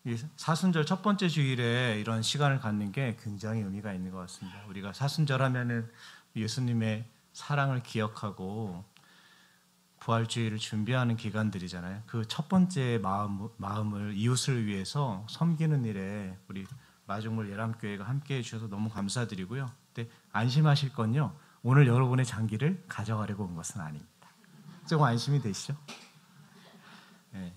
이 사순절 첫 번째 주일에 이런 시간을 갖는 게 굉장히 의미가 있는 것 같습니다. 우리가 사순절 하면은 예수님의 사랑을 기억하고 부활주일을 준비하는 기간들이잖아요. 그 첫 번째 마음을 이웃을 위해서 섬기는 일에 우리 마중물 예람교회가 함께해 주셔서 너무 감사드리고요. 근데 안심하실 건요, 오늘 여러분의 장기를 가져가려고 온 것은 아닙니다. 조금 안심이 되시죠? 네.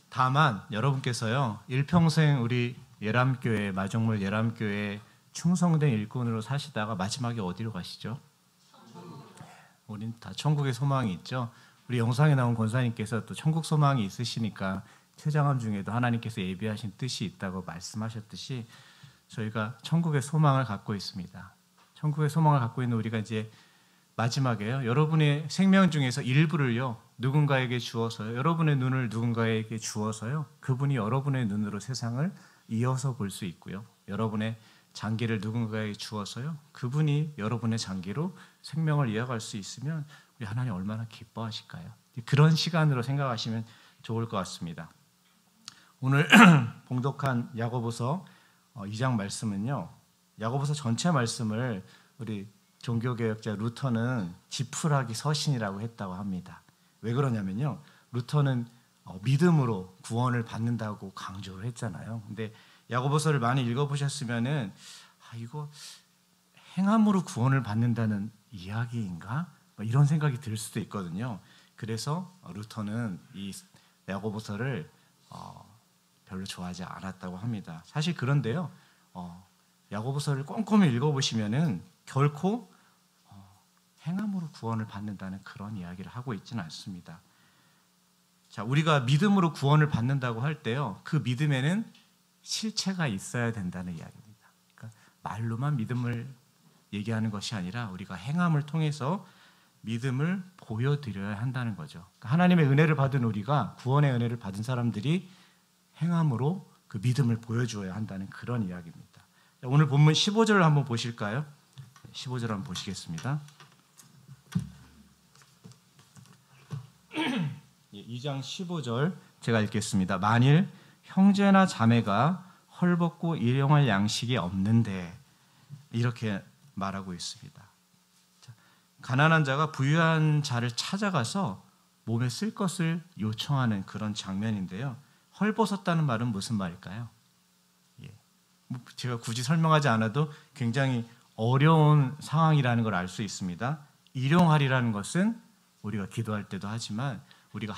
다만 여러분께서요, 일평생 우리 예람교회, 마중물 예람교회 충성된 일꾼으로 사시다가 마지막에 어디로 가시죠? 우린 다 천국의 소망이 있죠. 우리 영상에 나온 권사님께서 또 천국 소망이 있으시니까 퇴장함 중에도 하나님께서 예비하신 뜻이 있다고 말씀하셨듯이 저희가 천국의 소망을 갖고 있습니다. 천국의 소망을 갖고 있는 우리가 이제 마지막에요, 여러분의 생명 중에서 일부를요 누군가에게 주어서요, 여러분의 눈을 누군가에게 주어서요, 그분이 여러분의 눈으로 세상을 이어서 볼 수 있고요, 여러분의 장기를 누군가에게 주어서요, 그분이 여러분의 장기로 생명을 이어갈 수 있으면 우리 하나님 얼마나 기뻐하실까요? 그런 시간으로 생각하시면 좋을 것 같습니다. 오늘 봉독한 야고보서 2장 말씀은요, 야고보서 전체 말씀을 우리 종교개혁자 루터는 지푸라기 서신이라고 했다고 합니다. 왜 그러냐면요, 루터는 믿음으로 구원을 받는다고 강조를 했잖아요. 근데 야고보서를 많이 읽어보셨으면은 이거 행함으로 구원을 받는다는 이야기인가? 이런 생각이 들 수도 있거든요. 그래서 루터는 이 야고보서를 별로 좋아하지 않았다고 합니다. 사실 그런데요, 야고보서를 꼼꼼히 읽어보시면은 결코 행함으로 구원을 받는다는 그런 이야기를 하고 있지는 않습니다. 자, 우리가 믿음으로 구원을 받는다고 할 때요, 그 믿음에는 실체가 있어야 된다는 이야기입니다. 그러니까 말로만 믿음을 얘기하는 것이 아니라 우리가 행함을 통해서 믿음을 보여드려야 한다는 거죠. 그러니까 하나님의 은혜를 받은 우리가, 구원의 은혜를 받은 사람들이 행함으로 그 믿음을 보여주어야 한다는 그런 이야기입니다. 오늘 본문 15절을 한번 보실까요? 15절 한번 보시겠습니다. 2장 15절 제가 읽겠습니다. 만일 형제나 자매가 헐벗고 일용할 양식이 없는데, 이렇게 말하고 있습니다. 가난한 자가 부유한 자를 찾아가서 몸에 쓸 것을 요청하는 그런 장면인데요, 헐벗었다는 말은 무슨 말일까요? 제가 굳이 설명하지 않아도 굉장히 어려운 상황이라는 걸 알 수 있습니다. 일용할이라는 것은 우리가 기도할 때도 하지만 우리가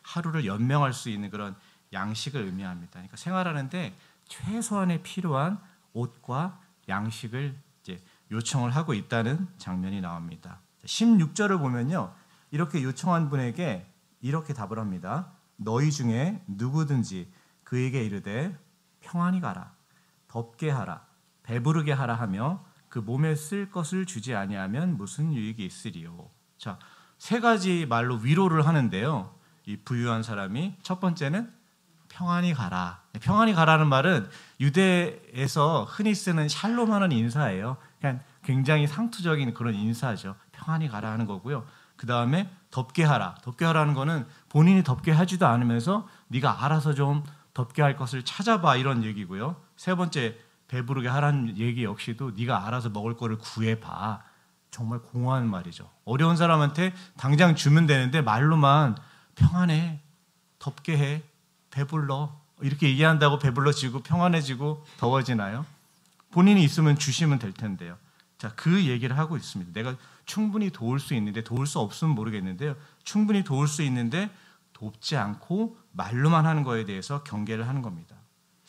하루를 연명할 수 있는 그런 양식을 의미합니다. 그러니까 생활하는데 최소한의 필요한 옷과 양식을 이제 요청을 하고 있다는 장면이 나옵니다. 16절을 보면요, 이렇게 요청한 분에게 이렇게 답을 합니다. 너희 중에 누구든지 그에게 이르되 평안히 가라, 덥게 하라, 배부르게 하라 하며 그 몸에 쓸 것을 주지 아니하면 무슨 유익이 있으리요. 자, 세 가지 말로 위로를 하는데요, 이 부유한 사람이 첫 번째는 평안히 가라. 평안히 가라는 말은 유대에서 흔히 쓰는 샬롬하는 인사예요. 그냥 굉장히 상투적인 그런 인사죠. 평안히 가라 하는 거고요. 그 다음에 덥게 하라. 덥게 하라는 거는 본인이 덥게 하지도 않으면서 네가 알아서 좀 덥게 할 것을 찾아봐, 이런 얘기고요. 세 번째, 배부르게 하라는 얘기 역시도 네가 알아서 먹을 거를 구해봐. 정말 공허한 말이죠. 어려운 사람한테 당장 주면 되는데 말로만 평안해, 덥게 해, 배불러, 이렇게 얘기한다고 배불러지고 평안해지고 더워지나요? 본인이 있으면 주시면 될 텐데요. 자, 그 얘기를 하고 있습니다. 내가 충분히 도울 수 있는데, 도울 수 없으면 모르겠는데요, 충분히 도울 수 있는데 돕지 않고 말로만 하는 거에 대해서 경계를 하는 겁니다.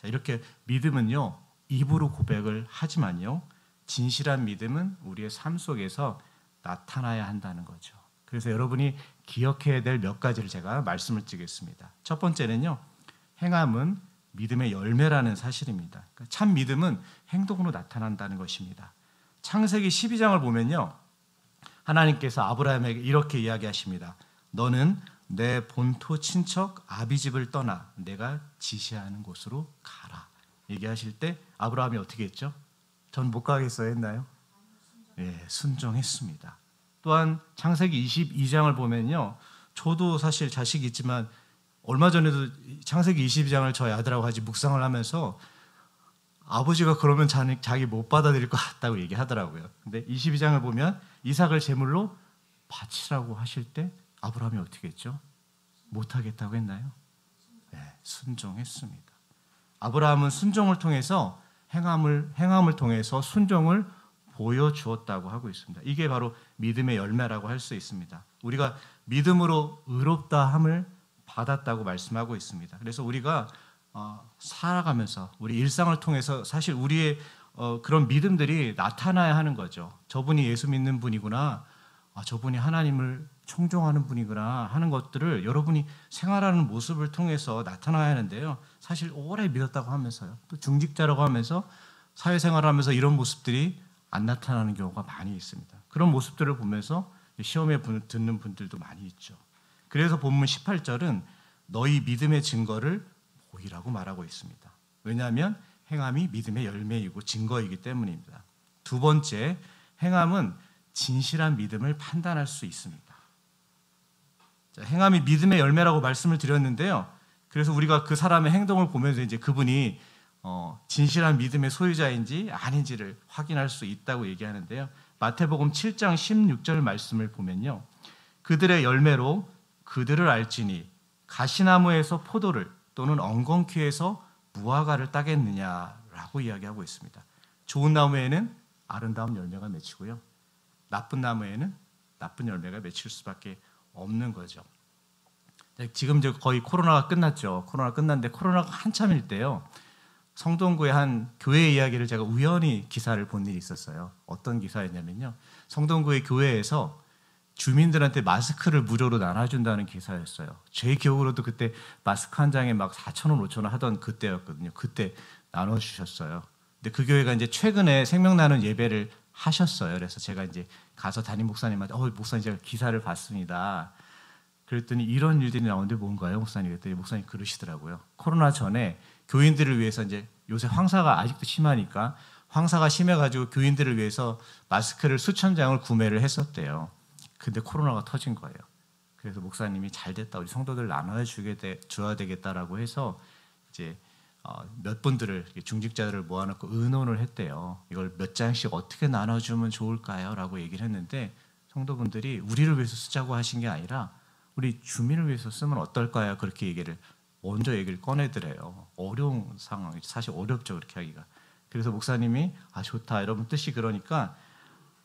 자, 이렇게 믿음은요, 입으로 고백을 하지만요, 진실한 믿음은 우리의 삶 속에서 나타나야 한다는 거죠. 그래서 여러분이 기억해야 될 몇 가지를 제가 말씀을 드리겠습니다. 첫 번째는요, 행함은 믿음의 열매라는 사실입니다. 그러니까 참 믿음은 행동으로 나타난다는 것입니다. 창세기 12장을 보면요, 하나님께서 아브라함에게 이렇게 이야기하십니다. 너는 내 본토 친척 아비집을 떠나 내가 지시하는 곳으로 가라. 얘기하실 때 아브라함이 어떻게 했죠? 전 못 가겠어요 했나요? 네, 순종했습니다. 또한 창세기 22장을 보면요, 저도 사실 자식이 있지만 얼마 전에도 창세기 22장을 저희 아들하고 같이 묵상을 하면서 아버지가 그러면 자기 못 받아들일 것 같다고 얘기하더라고요. 근데 22장을 보면 이삭을 제물로 바치라고 하실 때 아브라함이 어떻게 했죠? 못하겠다고 했나요? 네, 순종했습니다. 아브라함은 순종을 통해서 행함을 통해서 순종을 보여주었다고 하고 있습니다. 이게 바로 믿음의 열매라고 할 수 있습니다. 우리가 믿음으로 의롭다함을 받았다고 말씀하고 있습니다. 그래서 우리가 살아가면서 우리 일상을 통해서 사실 우리의 그런 믿음들이 나타나야 하는 거죠. 저분이 예수 믿는 분이구나, 저분이 하나님을 청종하는 분이구나 하는 것들을 여러분이 생활하는 모습을 통해서 나타나야 하는데요. 사실 오래 믿었다고 하면서요, 또 중직자라고 하면서 사회생활을 하면서 이런 모습들이 안 나타나는 경우가 많이 있습니다. 그런 모습들을 보면서 시험에 듣는 분들도 많이 있죠. 그래서 본문 18절은 너희 믿음의 증거를 보이라고 말하고 있습니다. 왜냐하면 행함이 믿음의 열매이고 증거이기 때문입니다. 두 번째, 행함은 진실한 믿음을 판단할 수 있습니다. 자, 행함이 믿음의 열매라고 말씀을 드렸는데요. 그래서 우리가 그 사람의 행동을 보면서 이제 그분이 진실한 믿음의 소유자인지 아닌지를 확인할 수 있다고 얘기하는데요. 마태복음 7장 16절 말씀을 보면요, 그들의 열매로 그들을 알지니 가시나무에서 포도를 또는 엉겅퀴에서 무화과를 따겠느냐라고 이야기하고 있습니다. 좋은 나무에는 아름다운 열매가 맺히고요, 나쁜 나무에는 나쁜 열매가 맺힐 수밖에 없는 거죠. 지금 거의 코로나가 끝났죠. 코로나 끝났는데 코로나가 한참일 때요, 성동구의 한 교회 이야기를 제가 우연히 기사를 본 일이 있었어요. 어떤 기사였냐면요, 성동구의 교회에서 주민들한테 마스크를 무료로 나눠준다는 기사였어요. 제 기억으로도 그때 마스크 한 장에 막 4,000원, 5,000원 하던 그때였거든요. 그때 나눠주셨어요. 근데 그 교회가 이제 최근에 생명나눔 예배를 하셨어요. 그래서 제가 이제 가서 담임 목사님한테 목사님 제가 기사를 봤습니다. 그랬더니 이런 일들이 나오는데 뭔가요, 목사님? 그랬더니 목사님 그러시더라고요. 코로나 전에 교인들을 위해서 이제 요새 황사가 아직도 심하니까 황사가 심해가지고 교인들을 위해서 마스크를 수천 장을 구매를 했었대요. 근데 코로나가 터진 거예요. 그래서 목사님이 잘 됐다, 우리 성도들 나눠 줘야 되겠다라고 해서 이제 몇 분들을, 중직자들을 모아놓고 의논을 했대요. 이걸 몇 장씩 어떻게 나눠주면 좋을까요? 라고 얘기를 했는데 성도분들이 우리를 위해서 쓰자고 하신 게 아니라 우리 주민을 위해서 쓰면 어떨까요? 그렇게 먼저 얘기를 꺼내더래요. 어려운 상황, 사실 어렵죠, 그렇게 하기가. 그래서 목사님이 좋다, 여러분 뜻이 그러니까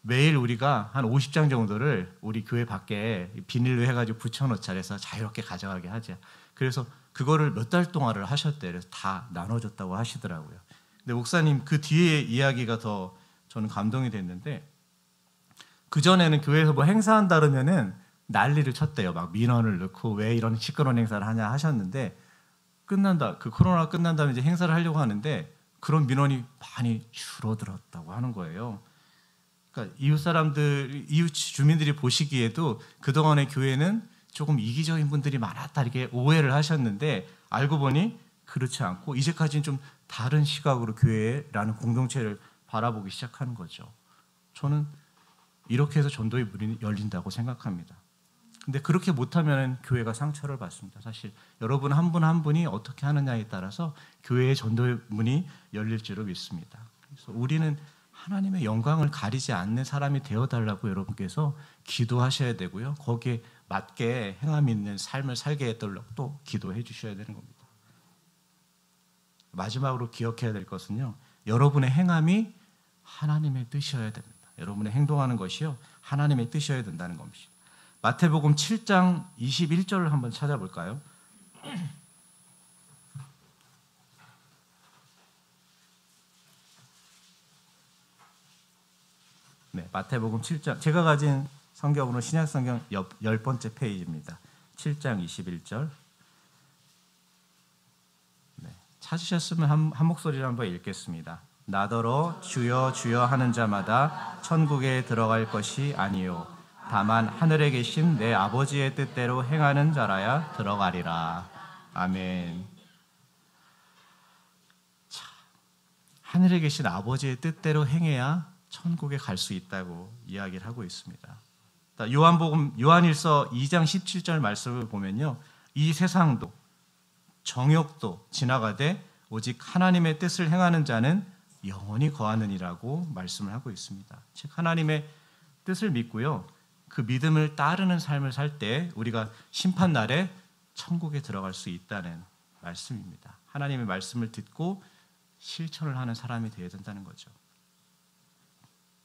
매일 우리가 한 50장 정도를 우리 교회 밖에 비닐로 해가지고 붙여놓자, 그래서 자유롭게 가져가게 하자. 그래서 그거를 몇 달 동안을 하셨대요. 그래서 다 나눠줬다고 하시더라고요. 근데 목사님 그 뒤에 이야기가 더 저는 감동이 됐는데, 그전에는 교회에서 뭐 행사한다 그러면은 난리를 쳤대요. 막 민원을 넣고 왜 이런 시끄러운 행사를 하냐 하셨는데, 그 코로나가 끝난 다음에 이제 행사를 하려고 하는데 그런 민원이 많이 줄어들었다고 하는 거예요. 그러니까 이웃 주민들이 보시기에도 그동안의 교회는 조금 이기적인 분들이 많았다, 이렇게 오해를 하셨는데 알고 보니 그렇지 않고 이제까지는 좀 다른 시각으로 교회라는 공동체를 바라보기 시작하는 거죠. 저는 이렇게 해서 전도의 문이 열린다고 생각합니다. 근데 그렇게 못하면 교회가 상처를 받습니다. 사실 여러분 한 분 한 분이 어떻게 하느냐에 따라서 교회의 전도의 문이 열릴 줄로 믿습니다. 그래서 우리는 하나님의 영광을 가리지 않는 사람이 되어달라고 여러분께서 기도하셔야 되고요, 거기에 맞게 행함 있는 삶을 살게 해달라고 또 기도해 주셔야 되는 겁니다. 마지막으로 기억해야 될 것은요, 여러분의 행함이 하나님의 뜻이어야 됩니다. 여러분의 행동하는 것이요, 하나님의 뜻이어야 된다는 겁니다. 마태복음 7장 21절을 한번 찾아볼까요? 네, 마태복음 7장, 제가 가진 성경으로 신약성경 10번째 페이지입니다. 7장 21절. 네, 찾으셨으면 한 목소리로 한번 읽겠습니다. 나더러 주여 주여 하는 자마다 천국에 들어갈 것이 아니요 다만 하늘에 계신 내 아버지의 뜻대로 행하는 자라야 들어가리라. 아멘. 자, 하늘에 계신 아버지의 뜻대로 행해야 천국에 갈 수 있다고 이야기를 하고 있습니다. 요한일서 2장 17절 말씀을 보면요, 이 세상도 정욕도 지나가되 오직 하나님의 뜻을 행하는 자는 영원히 거하느니라고 말씀을 하고 있습니다. 즉 하나님의 뜻을 믿고요. 그 믿음을 따르는 삶을 살 때 우리가 심판날에 천국에 들어갈 수 있다는 말씀입니다. 하나님의 말씀을 듣고 실천을 하는 사람이 되어야 된다는 거죠.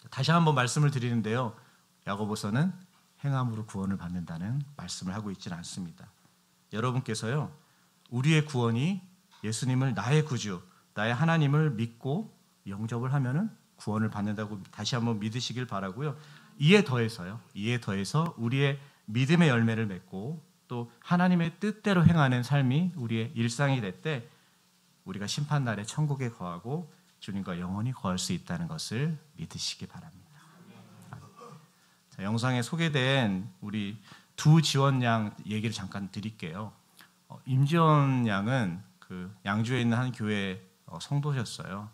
다시 한번 말씀을 드리는데요. 야고보서는 행함으로 구원을 받는다는 말씀을 하고 있지는 않습니다. 여러분께서요. 우리의 구원이 예수님을 나의 구주, 나의 하나님을 믿고 영접을 하면은 구원을 받는다고 다시 한번 믿으시길 바라고요. 이에 더해서 우리의 믿음의 열매를 맺고 또 하나님의 뜻대로 행하는 삶이 우리의 일상이 될 때 우리가 심판날에 천국에 거하고 주님과 영원히 거할 수 있다는 것을 믿으시기 바랍니다. 자, 영상에 소개된 우리 두 지원 양 얘기를 잠깐 드릴게요. 임지원 양은 그 양주에 있는 한 교회 성도셨어요.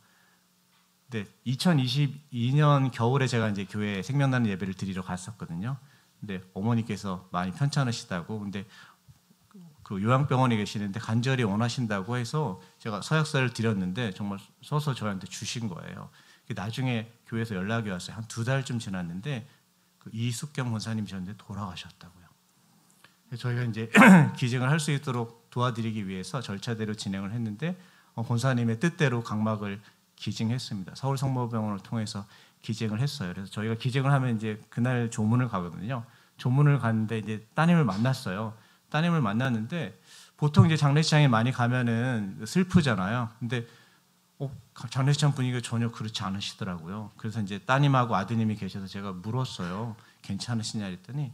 근데 2022년 겨울에 제가 이제 교회 생명나는 예배를 드리러 갔었거든요. 근데 어머니께서 많이 편찮으시다고, 근데 그 요양병원에 계시는데 간절히 원하신다고 해서 제가 서약서를 드렸는데 정말 써서 저한테 주신 거예요. 나중에 교회에서 연락이 왔어요. 한 2달쯤 지났는데 그 이숙경 권사님이셨는데 돌아가셨다고요. 저희가 이제 기증을 할 수 있도록 도와드리기 위해서 절차대로 진행을 했는데 권사님의 뜻대로 각막을 기증했습니다. 서울성모병원을 통해서 기증을 했어요. 그래서 저희가 기증을 하면 이제 그날 조문을 가거든요. 조문을 갔는데 이제 따님을 만났어요. 따님을 만났는데 보통 이제 장례식장에 많이 가면은 슬프잖아요. 근데 장례식장 분위기가 전혀 그렇지 않으시더라고요. 그래서 이제 따님하고 아드님이 계셔서 제가 물었어요. 괜찮으시냐 했더니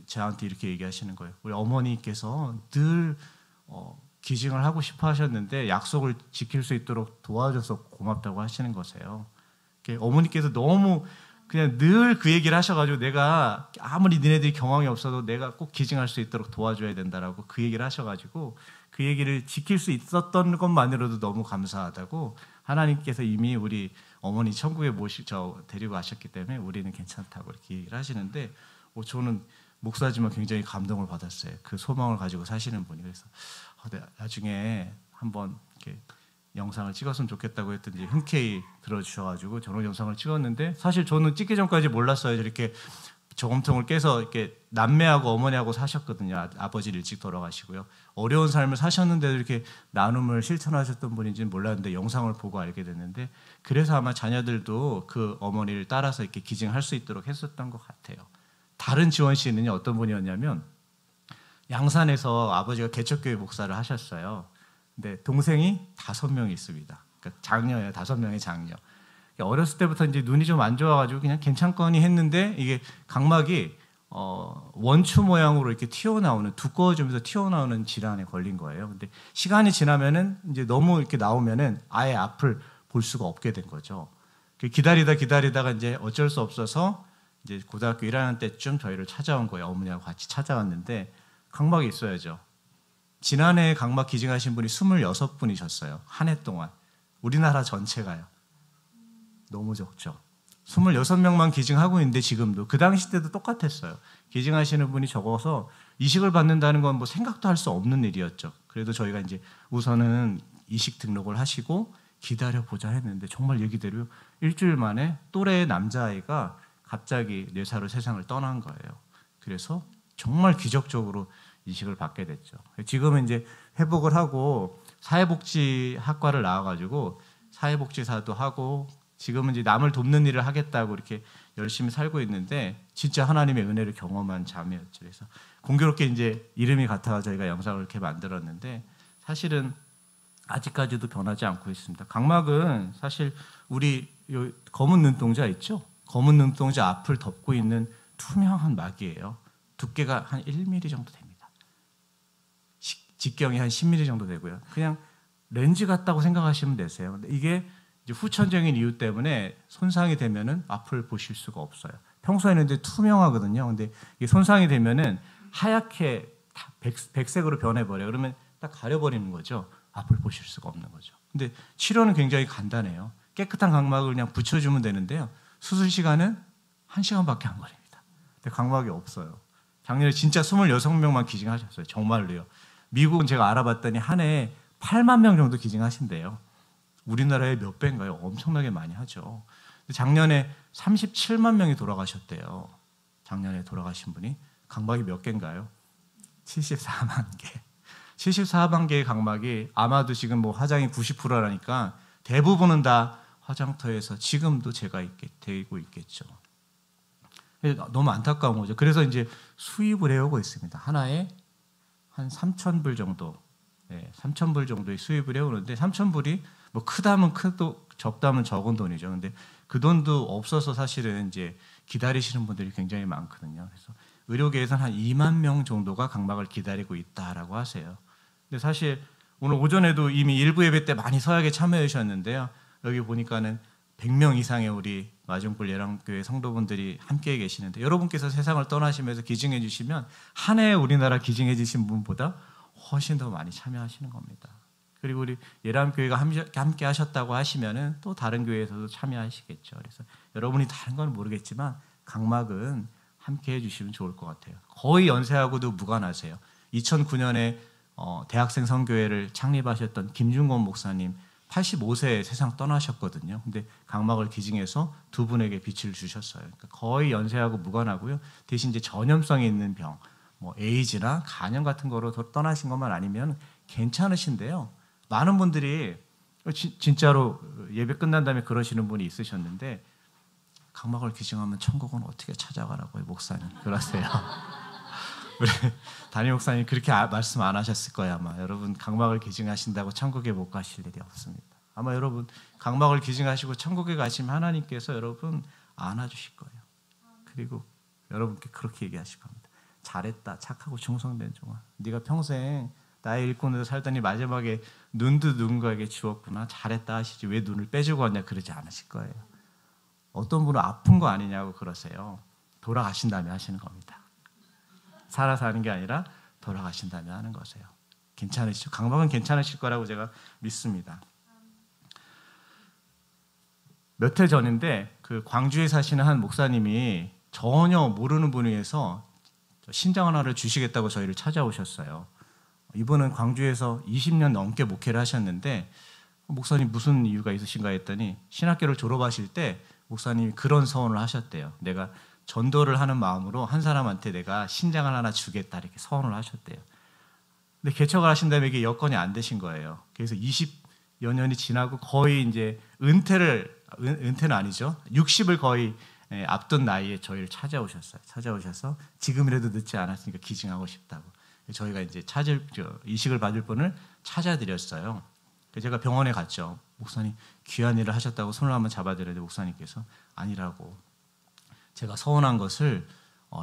저한테 이렇게 얘기하시는 거예요. 우리 어머니께서 늘 기증을 하고 싶어 하셨는데 약속을 지킬 수 있도록 도와줘서 고맙다고 하시는 거세요. 어머니께서 너무 그냥 늘 그 얘기를 하셔가지고 내가 아무리 니네들이 경황이 없어도 내가 꼭 기증할 수 있도록 도와줘야 된다라고 그 얘기를 하셔가지고 그 얘기를 지킬 수 있었던 것만으로도 너무 감사하다고, 하나님께서 이미 우리 어머니 천국에 데리고 가셨기 때문에 우리는 괜찮다고 이렇게 얘기를 하시는데 저는 목사지만 굉장히 감동을 받았어요. 그 소망을 가지고 사시는 분이. 그래서 나중에 한번 이렇게 영상을 찍었으면 좋겠다고 했더니 흔쾌히 들어주셔가지고 저런 영상을 찍었는데, 사실 저는 찍기 전까지 몰랐어요. 이렇게 저금통을 깨서 이렇게 남매하고 어머니하고 사셨거든요. 아버지를 일찍 돌아가시고요. 어려운 삶을 사셨는데도 이렇게 나눔을 실천하셨던 분인지는 몰랐는데 영상을 보고 알게 됐는데, 그래서 아마 자녀들도 그 어머니를 따라서 이렇게 기증할 수 있도록 했었던 것 같아요. 다른 지원 씨는 어떤 분이었냐면 양산에서 아버지가 개척교회 목사를 하셨어요. 근데 동생이 5명이 있습니다. 그러니까 장녀예요. 5명의 장녀. 어렸을 때부터 이제 눈이 좀 안 좋아가지고 그냥 괜찮거니 했는데 이게 각막이 원추 모양으로 이렇게 튀어나오는, 두꺼워지면서 튀어나오는 질환에 걸린 거예요. 근데 시간이 지나면은 이제 너무 이렇게 나오면은 아예 앞을 볼 수가 없게 된 거죠. 기다리다가 이제 어쩔 수 없어서 이제 고등학교 1학년 때쯤 저희를 찾아온 거예요. 어머니하고 같이 찾아왔는데 각막이 있어야죠. 지난해 각막 기증하신 분이 26분이셨어요. 한 해 동안. 우리나라 전체가요. 너무 적죠. 26명만 기증하고 있는데 지금도 그 당시 때도 똑같았어요. 기증하시는 분이 적어서 이식을 받는다는 건 뭐 생각도 할 수 없는 일이었죠. 그래도 저희가 이제 우선은 이식 등록을 하시고 기다려보자 했는데 정말 얘기대로 일주일 만에 또래의 남자아이가 갑자기 뇌사로 세상을 떠난 거예요. 그래서 정말 기적적으로 이식을 받게 됐죠. 지금은 이제 회복을 하고 사회복지학과를 나와가지고 사회복지사도 하고 지금은 이제 남을 돕는 일을 하겠다고 이렇게 열심히 살고 있는데 진짜 하나님의 은혜를 경험한 자매였죠. 그래서 공교롭게 이제 이름이 같아서 저희가 영상을 이렇게 만들었는데 사실은 아직까지도 변하지 않고 있습니다. 각막은 사실 우리 검은 눈동자 있죠? 검은 눈동자 앞을 덮고 있는 투명한 막이에요. 두께가 한 1mm 정도 됩니다. 직경이 한 10mm 정도 되고요. 그냥 렌즈 같다고 생각하시면 되세요. 근데 이게 이제 후천적인 이유 때문에 손상이 되면은 앞을 보실 수가 없어요. 평소에는 이제 투명하거든요. 근데 이게 손상이 되면은 하얗게 백색으로 변해버려요. 그러면 딱 가려버리는 거죠. 앞을 보실 수가 없는 거죠. 근데 치료는 굉장히 간단해요. 깨끗한 각막을 그냥 붙여주면 되는데요. 수술 시간은 1시간밖에 안 걸립니다. 근데 각막이 없어요. 작년에 진짜 26명만 기증하셨어요. 정말로요. 미국은 제가 알아봤더니 한 해에 8만 명 정도 기증하신대요. 우리나라의 몇 배인가요? 엄청나게 많이 하죠. 작년에 37만 명이 돌아가셨대요. 작년에 돌아가신 분이. 강박이 몇 개인가요? 74만 개. 74만 개의 강박이 아마도 지금 뭐 화장이 90%라니까 대부분은 다 화장터에서 지금도 되고 있겠죠. 너무 안타까운 거죠. 그래서 이제 수입을 해오고 있습니다. 하나에 한 3,000불 정도, 3,000불 정도의 수입을 해오는데 3,000불이 뭐 크다면 크도 적다면 적은 돈이죠. 근데 그 돈도 없어서 사실은 이제 기다리시는 분들이 굉장히 많거든요. 그래서 의료계에서는 한 2만 명 정도가 강박을 기다리고 있다라고 하세요. 근데 사실 오늘 오전에도 이미 일부 예배 때 많이 서약에 참여해 주셨는데요. 여기 보니까는 100명 이상의 우리 마중불 예랑교회 성도분들이 함께 계시는데 여러분께서 세상을 떠나시면서 기증해 주시면 한 해 우리나라 기증해 주신 분보다 훨씬 더 많이 참여하시는 겁니다. 그리고 우리 예람교회가 함께 하셨다고 하시면은 또 다른 교회에서도 참여하시겠죠. 그래서 여러분이 다른 건 모르겠지만 강막은 함께 해주시면 좋을 것 같아요. 거의 연세하고도 무관하세요. 2009년에 대학생 선교회를 창립하셨던 김중건 목사님 85세에 세상 떠나셨거든요. 근데 강막을 기증해서 두 분에게 빛을 주셨어요. 그러니까 거의 연세하고 무관하고요. 대신 이제 전염성이 있는 병, 뭐 에이즈나 간염 같은 거로 떠나신 것만 아니면 괜찮으신데요. 많은 분들이 진짜로 예배 끝난 다음에 그러시는 분이 있으셨는데 강막을 기증하면 천국은 어떻게 찾아가라고요, 목사님? 그러세요. 우리 담임 목사님 그렇게 말씀 안 하셨을 거예요. 아마 여러분 강막을 기증하신다고 천국에 못 가실 일이 없습니다. 아마 여러분 강막을 기증하시고 천국에 가시면 하나님께서 여러분 안아주실 거예요. 그리고 여러분께 그렇게 얘기하실 겁니다. 잘했다, 착하고 충성된 종아. 네가 평생 나의 일꾼으로 살더니 마지막에 눈도 누군가에게 주었구나. 잘했다 하시지 왜 눈을 빼주고 왔냐 그러지 않으실 거예요. 어떤 분은 아픈 거 아니냐고 그러세요. 돌아가신 다음에 하시는 겁니다. 살아서 하는 게 아니라 돌아가신 다음에 하는 거세요. 괜찮으시죠? 강박은 괜찮으실 거라고 제가 믿습니다. 몇 해 전인데 그 광주에 사시는 한 목사님이 전혀 모르는 분위에서 신장 하나를 주시겠다고 저희를 찾아오셨어요. 이분은 광주에서 20년 넘게 목회를 하셨는데 목사님 무슨 이유가 있으신가 했더니 신학교를 졸업하실 때 목사님이 그런 서원을 하셨대요. 내가 전도를 하는 마음으로 한 사람한테 내가 신장을 하나 주겠다 이렇게 서원을 하셨대요. 근데 개척을 하신 다음에 이게 여건이 안 되신 거예요. 그래서 20여 년이 지나고 거의 이제 은퇴는 아니죠. 60을 거의 앞둔 나이에 저희를 찾아오셨어요. 찾아오셔서 지금이라도 늦지 않았으니까 기증하고 싶다고. 저희가 이제 이식을 받을 분을 찾아드렸어요. 제가 병원에 갔죠. 목사님 귀한 일을 하셨다고 손을 한번 잡아드렸는데 목사님께서 아니라고. 제가 서원한 것을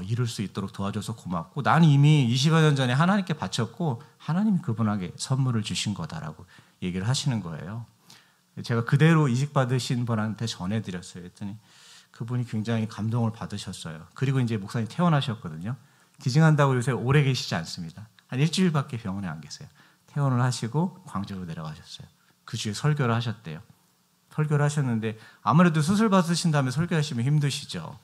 이룰 수 있도록 도와줘서 고맙고 나는 이미 20여 년 전에 하나님께 바쳤고 하나님이 그분에게 선물을 주신 거다라고 얘기를 하시는 거예요. 제가 그대로 이식받으신 분한테 전해드렸어요. 했더니 그분이 굉장히 감동을 받으셨어요. 그리고 이제 목사님 퇴원하셨거든요. 기증한다고 요새 오래 계시지 않습니다. 한 일주일밖에 병원에 안 계세요. 퇴원을 하시고 광주로 내려가셨어요. 그 주에 설교를 하셨대요. 설교를 하셨는데 아무래도 수술 받으신 다음에 설교하시면 힘드시죠.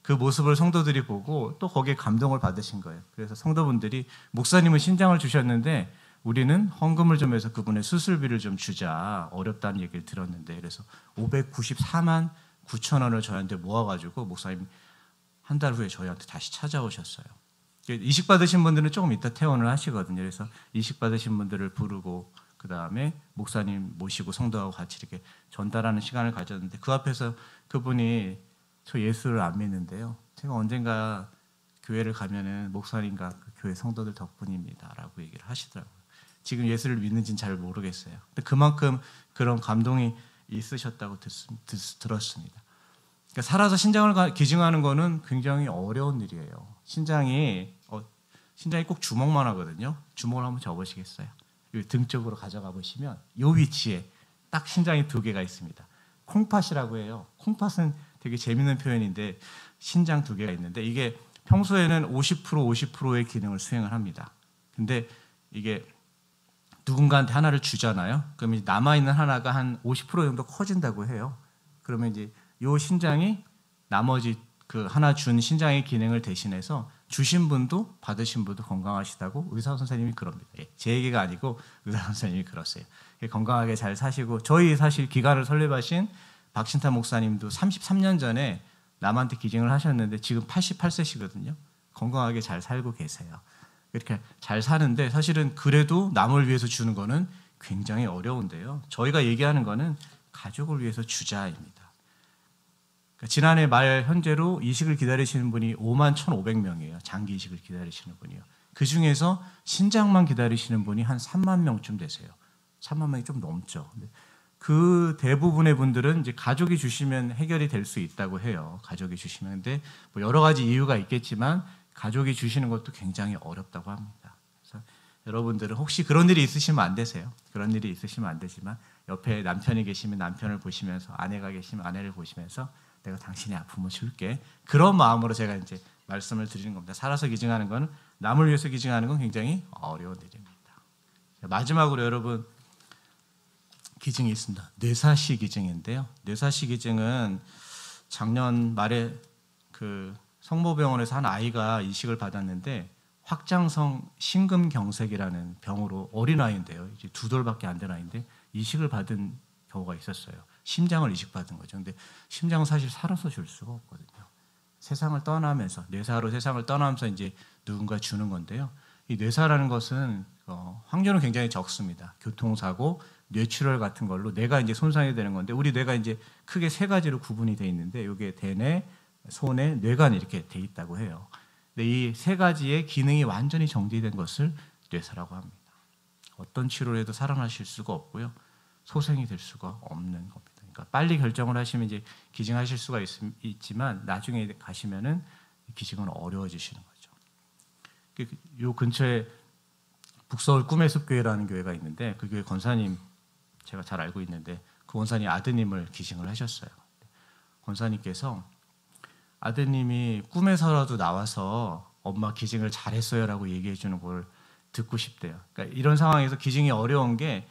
그 모습을 성도들이 보고 또 거기에 감동을 받으신 거예요. 그래서 성도분들이 목사님은 신장을 주셨는데 우리는 헌금을 좀 해서 그분의 수술비를 좀 주자. 어렵다는 얘기를 들었는데 그래서 594만 9천 원을 저희한테 모아가지고 목사님 한 달 후에 저희한테 다시 찾아오셨어요. 이식 받으신 분들은 조금 이따 퇴원을 하시거든요. 그래서 이식 받으신 분들을 부르고 그 다음에 목사님 모시고 성도하고 같이 이렇게 전달하는 시간을 가졌는데 그 앞에서 그분이 저 예수를 안 믿는데요. 제가 언젠가 교회를 가면은 목사님과 그 교회 성도들 덕분입니다라고 얘기를 하시더라고요. 지금 예수를 믿는지는 잘 모르겠어요. 근데 그만큼 그런 감동이 있으셨다고 들었습니다. 그러니까 살아서 신장을 기증하는 거는 굉장히 어려운 일이에요. 신장이 꼭 주먹만 하거든요. 주먹을 한번 접으시겠어요? 등 쪽으로 가져가 보시면 이 위치에 딱 신장이 두 개가 있습니다. 콩팥이라고 해요. 콩팥은 되게 재밌는 표현인데 신장 두 개가 있는데 이게 평소에는 50%의 기능을 수행을 합니다. 근데 이게 누군가한테 하나를 주잖아요. 그러면 남아있는 하나가 한 50% 정도 커진다고 해요. 그러면 이제 이 신장이 나머지 그 하나 준 신장의 기능을 대신해서 주신 분도 받으신 분도 건강하시다고 의사 선생님이 그럽니다. 제 얘기가 아니고 의사 선생님이 그러세요. 건강하게 잘 사시고, 저희 사실 기관을 설립하신 박신타 목사님도 33년 전에 남한테 기증을 하셨는데 지금 88세시거든요. 건강하게 잘 살고 계세요. 이렇게 잘 사는데 사실은 그래도 남을 위해서 주는 거는 굉장히 어려운데요. 저희가 얘기하는 거는 가족을 위해서 주자입니다. 그러니까 지난해 말 현재로 이식을 기다리시는 분이 5만 1,500명이에요. 장기 이식을 기다리시는 분이요. 그중에서 신장만 기다리시는 분이 한 3만 명쯤 되세요. 3만 명이 좀 넘죠. 그 대부분의 분들은 이제 가족이 주시면 해결이 될 수 있다고 해요. 가족이 주시면. 근데 뭐 여러 가지 이유가 있겠지만 가족이 주시는 것도 굉장히 어렵다고 합니다. 그래서 여러분들은 혹시 그런 일이 있으시면 안 되세요. 그런 일이 있으시면 안 되지만 옆에 남편이 계시면 남편을 보시면서, 아내가 계시면 아내를 보시면서 내가 당신의 아픔을 줄게. 그런 마음으로 제가 이제 말씀을 드리는 겁니다. 살아서 기증하는 건, 남을 위해서 기증하는 건 굉장히 어려운 일입니다. 마지막으로 여러분, 기증이 있습니다. 뇌사시 기증인데요. 뇌사시 기증은 작년 말에 그 성모병원에서 한 아이가 이식을 받았는데 확장성 심근경색이라는 병으로, 어린아이인데요. 이제 2돌밖에 안 된 아이인데 이식을 받은 경우가 있었어요. 심장을 이식받은 거죠. 근데 심장은 사실 살아서 줄 수가 없거든요. 세상을 떠나면서, 뇌사로 세상을 떠나면서 이제 누군가 주는 건데요. 이 뇌사라는 것은 확률은 굉장히 적습니다. 교통사고, 뇌출혈 같은 걸로 뇌가 이제 손상이 되는 건데, 우리 뇌가 이제 크게 3가지로 구분이 돼 있는데 이게 대뇌, 소뇌, 뇌관 이렇게 돼 있다고 해요. 근데 이 3가지의 기능이 완전히 정지된 것을 뇌사라고 합니다. 어떤 치료를 해도 살아나실 수가 없고요. 소생이 될 수가 없는 겁니다. 그러니까 빨리 결정을 하시면 이제 기증하실 수가 있지만 나중에 가시면은 기증은 어려워지시는 거죠. 요 근처에 북서울 꿈의 숲교회라는 교회가 있는데 그 교회 권사님 제가 잘 알고 있는데 그 권사님 아드님을 기증을 하셨어요. 권사님께서 아드님이 꿈에서라도 나와서 엄마 기증을 잘했어요라고 얘기해 주는 걸 듣고 싶대요. 그러니까 이런 상황에서 기증이 어려운 게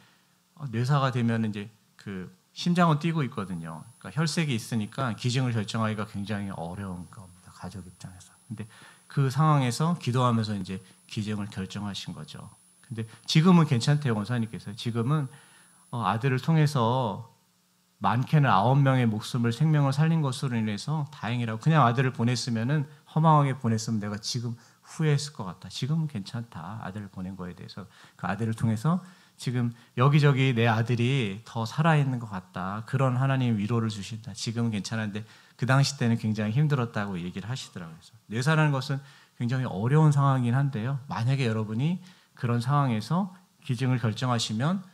뇌사가 되면 이제 그 심장은 뛰고 있거든요. 그러니까 혈색이 있으니까 기증을 결정하기가 굉장히 어려운 겁니다. 가족 입장에서. 근데 그 상황에서 기도하면서 이제 기증을 결정하신 거죠. 근데 지금은 괜찮대요, 권사님께서. 지금은 아들을 통해서 많게는 9명의 목숨을, 생명을 살린 것으로 인해서 다행이라고. 그냥 아들을 보냈으면은, 허망하게 보냈으면 내가 지금 후회했을 것 같다. 지금은 괜찮다. 아들을 보낸 거에 대해서. 그 아들을 통해서 지금 여기저기 내 아들이 더 살아있는 것 같다. 그런 하나님 위로를 주신다. 지금은 괜찮은데 그 당시 때는 굉장히 힘들었다고 얘기를 하시더라고요. 뇌사라는 것은 굉장히 어려운 상황이긴 한데요. 만약에 여러분이 그런 상황에서 기증을 결정하시면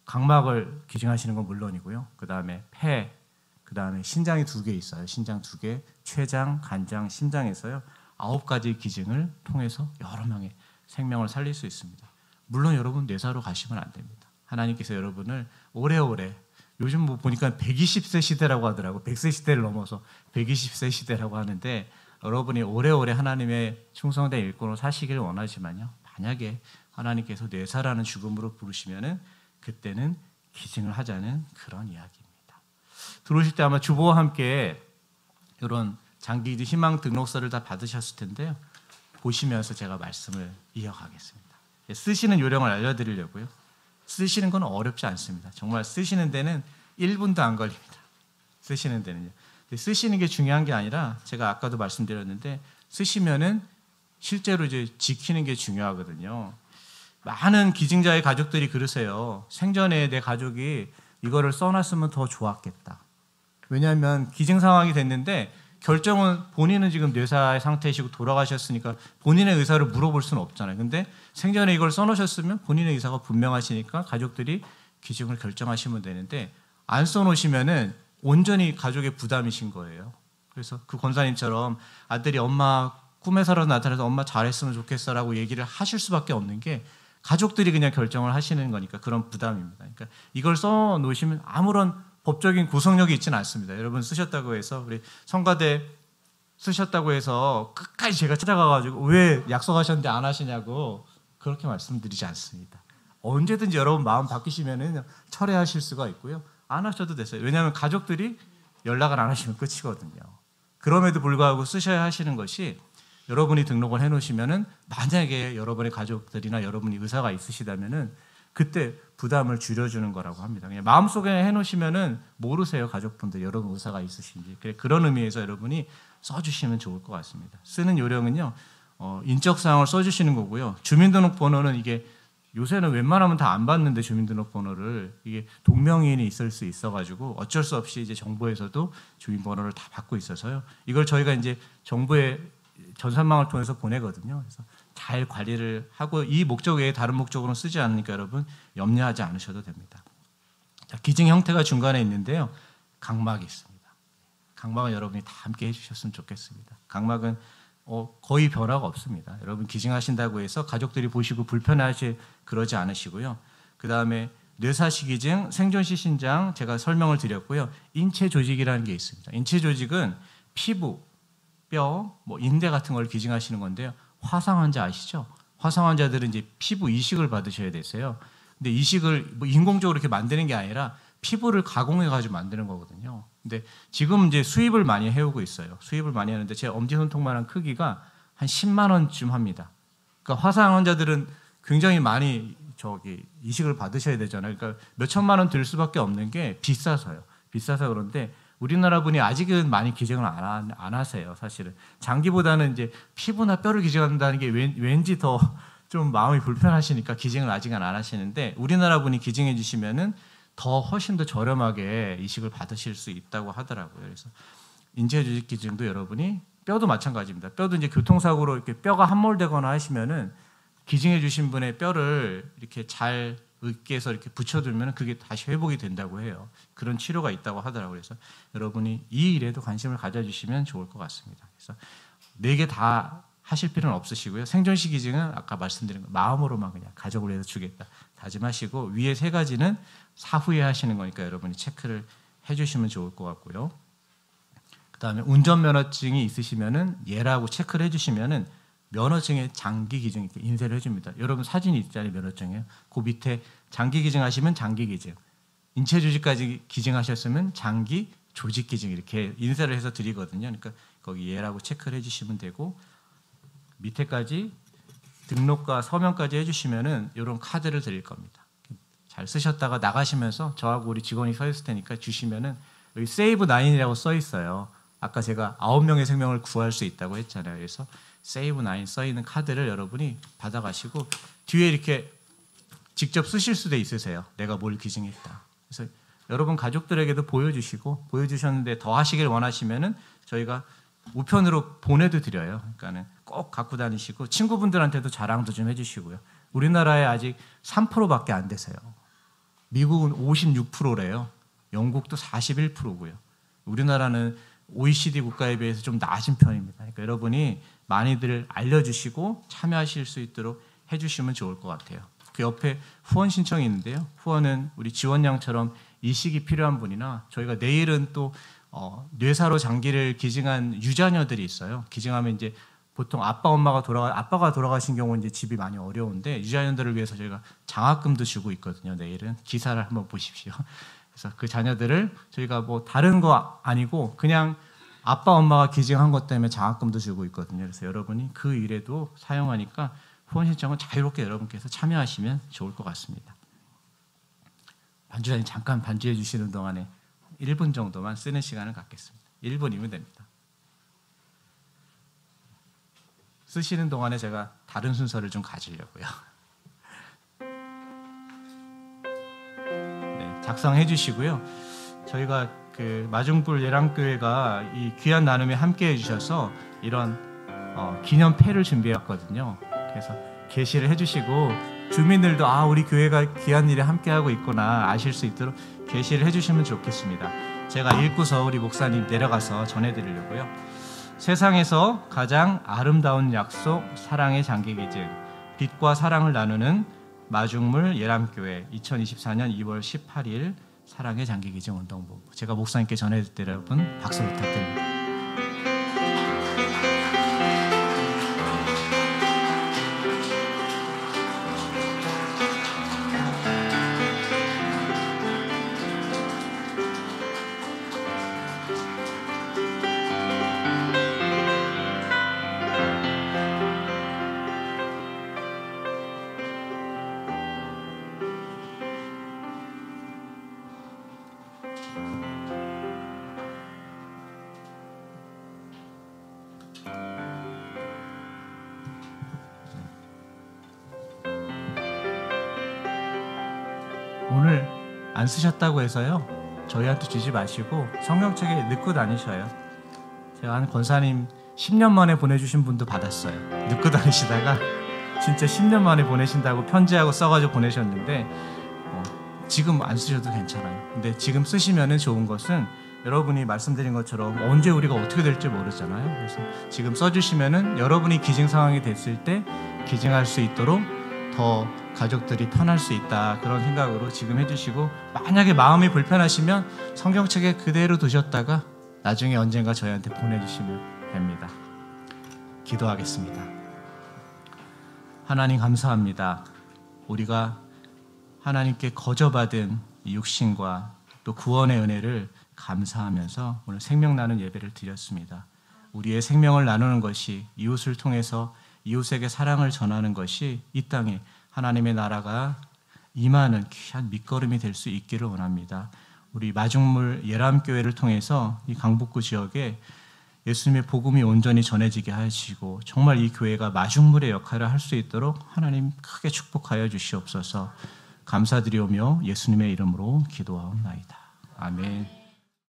각막을 기증하시는 건 물론이고요. 그 다음에 폐, 그 다음에 신장이 2개 있어요. 신장 2개, 췌장, 간장, 심장에서요. 9가지 기증을 통해서 여러 명의 생명을 살릴 수 있습니다. 물론 여러분 뇌사로 가시면 안 됩니다. 하나님께서 여러분을 오래오래, 요즘 뭐 보니까 120세 시대라고 하더라고. 100세 시대를 넘어서 120세 시대라고 하는데 여러분이 오래오래 하나님의 충성된 일꾼으로 사시기를 원하지만요. 만약에 하나님께서 뇌사라는 죽음으로 부르시면은 그때는 기증을 하자는 그런 이야기입니다. 들어오실 때 아마 주보와 함께 이런 장기 희망 등록서를 다 받으셨을 텐데요. 보시면서 제가 말씀을 이어가겠습니다. 쓰시는 요령을 알려드리려고요. 쓰시는 건 어렵지 않습니다. 정말 쓰시는 데는 1분도 안 걸립니다. 쓰시는 데는요. 쓰시는 게 중요한 게 아니라 제가 아까도 말씀드렸는데 쓰시면은 실제로 이제 지키는 게 중요하거든요. 많은 기증자의 가족들이 그러세요. 생전에 내 가족이 이거를 써놨으면 더 좋았겠다. 왜냐하면 기증 상황이 됐는데 결정은 본인은 지금 뇌사의 상태이시고 돌아가셨으니까 본인의 의사를 물어볼 수는 없잖아요. 근데 생전에 이걸 써놓으셨으면 본인의 의사가 분명하시니까 가족들이 기증을 결정하시면 되는데 안 써놓으시면은 온전히 가족의 부담이신 거예요. 그래서 그 권사님처럼 아들이 엄마 꿈에서라도 나타나서 엄마 잘했으면 좋겠어라고 얘기를 하실 수밖에 없는 게 가족들이 그냥 결정을 하시는 거니까 그런 부담입니다. 그러니까 이걸 써놓으시면 아무런 법적인 구속력이 있지는 않습니다. 여러분 쓰셨다고 해서 우리 성가대 쓰셨다고 해서 끝까지 제가 찾아가가지고 왜 약속하셨는데 안 하시냐고 그렇게 말씀드리지 않습니다. 언제든지 여러분 마음 바뀌시면은 철회하실 수가 있고요. 안 하셔도 됐어요. 왜냐하면 가족들이 연락을 안 하시면 끝이거든요. 그럼에도 불구하고 쓰셔야 하시는 것이 여러분이 등록을 해놓으시면은 만약에 여러분의 가족들이나 여러분이 의사가 있으시다면은 그때 부담을 줄여주는 거라고 합니다. 그냥 마음속에 해놓으시면은 모르세요, 가족분들 여러분 의사가 있으신지. 그런 의미에서 여러분이 써주시면 좋을 것 같습니다. 쓰는 요령은요, 인적 사항을 써주시는 거고요. 주민등록번호는 이게 요새는 웬만하면 다 안 받는데 주민등록번호를 이게 동명이인이 있을 수 있어가지고 어쩔 수 없이 이제 정부에서도 주민번호를 다 받고 있어서요. 이걸 저희가 이제 정부의 전산망을 통해서 보내거든요. 그래서 잘 관리를 하고 이 목적 외에 다른 목적으로는 쓰지 않으니까 여러분 염려하지 않으셔도 됩니다. 자, 기증 형태가 중간에 있는데요. 각막이 있습니다. 각막은 여러분이 다 함께 해주셨으면 좋겠습니다. 각막은 거의 변화가 없습니다. 여러분 기증하신다고 해서 가족들이 보시고 불편하시 그러지 않으시고요. 그 다음에 뇌사시 기증, 생존시 신장 제가 설명을 드렸고요. 인체 조직이라는 게 있습니다. 인체 조직은 피부, 뼈, 인대 같은 걸 기증하시는 건데요. 화상 환자 아시죠? 화상 환자들은 이제 피부 이식을 받으셔야 되세요. 근데 이식을 인공적으로 이렇게 만드는 게 아니라 피부를 가공해 가지고 만드는 거거든요. 근데 지금 이제 수입을 많이 해오고 있어요. 수입을 많이 하는데 제 엄지손톱만한 크기가 한 10만 원쯤 합니다. 그러니까 화상 환자들은 굉장히 많이 이식을 받으셔야 되잖아요. 그러니까 몇 천만 원 들 수밖에 없는 게 비싸서요. 비싸서 그런데 우리나라 분이 아직은 많이 기증을 안 하세요. 사실은 장기보다는 이제 피부나 뼈를 기증한다는 게 왠지 더 좀 마음이 불편하시니까 기증을 아직은 안 하시는데 우리나라 분이 기증해 주시면은 더 훨씬 더 저렴하게 이식을 받으실 수 있다고 하더라고요. 그래서 인체 조직 기증도 여러분이 뼈도 마찬가지입니다. 뼈도 이제 교통사고로 이렇게 뼈가 함몰되거나 하시면은 기증해 주신 분의 뼈를 이렇게 잘 으깨서 이렇게 붙여두면 그게 다시 회복이 된다고 해요. 그런 치료가 있다고 하더라고요. 그래서 여러분이 이 일에도 관심을 가져주시면 좋을 것 같습니다. 그래서 4개 다 하실 필요는 없으시고요. 생존시 기증은 아까 말씀드린 거 마음으로만 그냥 가족을 위해서 주겠다 다짐하시고 위에 3가지는 사후에 하시는 거니까 여러분이 체크를 해주시면 좋을 것 같고요. 그 다음에 운전면허증이 있으시면은 얘라고 체크를 해주시면은 면허증에 장기 기증 이렇게 인쇄를 해줍니다. 여러분 사진이 있잖아요, 면허증에. 그 밑에 장기 기증하시면 장기 기증, 인체 조직까지 기증하셨으면 장기 조직 기증 이렇게 인쇄를 해서 드리거든요. 그러니까 거기 얘라고 체크를 해주시면 되고 밑에까지 등록과 서명까지 해주시면은 이런 카드를 드릴 겁니다. 잘 쓰셨다가 나가시면서 저하고 우리 직원이 서 있을 테니까 주시면은 여기 세이브 9이라고 써 있어요. 아까 제가 9명의 생명을 구할 수 있다고 했잖아요. 그래서 세이브 9 써 있는 카드를 여러분이 받아가시고 뒤에 이렇게 직접 쓰실 수도 있으세요. 내가 뭘 기증했다. 그래서 여러분 가족들에게도 보여주셨는데 더 하시길 원하시면은 저희가 우편으로 보내도 드려요. 그러니까는 꼭 갖고 다니시고 친구분들한테도 자랑도 좀 해주시고요. 우리나라에 아직 3%밖에 안 되세요. 미국은 56%래요. 영국도 41%고요. 우리나라는 OECD 국가에 비해서 좀 낮은 편입니다. 그러니까 여러분이 많이들 알려주시고 참여하실 수 있도록 해주시면 좋을 것 같아요. 그 옆에 후원 신청이 있는데요. 후원은 우리 지원양처럼 이식이 필요한 분이나 저희가 내일은 또 뇌사로 장기를 기증한 유자녀들이 있어요. 기증하면 이제 보통 아빠가 돌아가신 경우는 이제 집이 많이 어려운데 유자녀들을 위해서 저희가 장학금도 주고 있거든요. 내일은 기사를 한번 보십시오. 그래서 그 자녀들을 저희가 뭐 다른 거 아니고 그냥 아빠 엄마가 기증한 것 때문에 장학금도 주고 있거든요. 그래서 여러분이 그 일에도 사용하니까 후원 신청은 자유롭게 여러분께서 참여하시면 좋을 것 같습니다. 반주자님 잠깐 반주해 주시는 동안에 1분 정도만 쓰는 시간을 갖겠습니다. 1분이면 됩니다. 쓰시는 동안에 제가 다른 순서를 좀 가지려고요. 네, 작성해 주시고요. 저희가 그 마중불 예랑교회가 이 귀한 나눔에 함께해 주셔서 이런 기념패를 준비했거든요. 그래서 게시를 해주시고 주민들도 우리 교회가 귀한 일에 함께하고 있구나 아실 수 있도록 게시를 해주시면 좋겠습니다. 제가 읽고서 우리 목사님 내려가서 전해드리려고요. 세상에서 가장 아름다운 약속 사랑의 장기기증 빛과 사랑을 나누는 마중물 예람교회 2024년 2월 18일 사랑의 장기기증 운동부 제가 목사님께 전해드릴 여러분 박수 부탁드립니다. 오늘 안 쓰셨다고 해서요, 저희한테 주지 마시고 성경책에 넣고 다니셔요. 제가 한 권사님 10년 만에 보내주신 분도 받았어요. 넣고 다니시다가 진짜 10년 만에 보내신다고 편지하고 써가지고 보내셨는데 지금 안 쓰셔도 괜찮아요. 근데 지금 쓰시면 좋은 것은 여러분이 말씀드린 것처럼 언제 우리가 어떻게 될지 모르잖아요. 그래서 지금 써주시면 여러분이 기증 상황이 됐을 때 기증할 수 있도록 더 가족들이 편할 수 있다, 그런 생각으로 지금 해주시고, 만약에 마음이 불편하시면 성경책에 그대로 두셨다가 나중에 언젠가 저희한테 보내주시면 됩니다. 기도하겠습니다. 하나님 감사합니다. 우리가 하나님께 거저받은 육신과 또 구원의 은혜를 감사하면서 오늘 생명나는 예배를 드렸습니다. 우리의 생명을 나누는 것이, 이웃을 통해서 이웃에게 사랑을 전하는 것이 이 땅에 하나님의 나라가 임하는 귀한 밑거름이 될 수 있기를 원합니다. 우리 마중물 예람교회를 통해서 이 강북구 지역에 예수님의 복음이 온전히 전해지게 하시고 정말 이 교회가 마중물의 역할을 할 수 있도록 하나님 크게 축복하여 주시옵소서. 감사드리오며 예수님의 이름으로 기도하옵나이다. 아멘.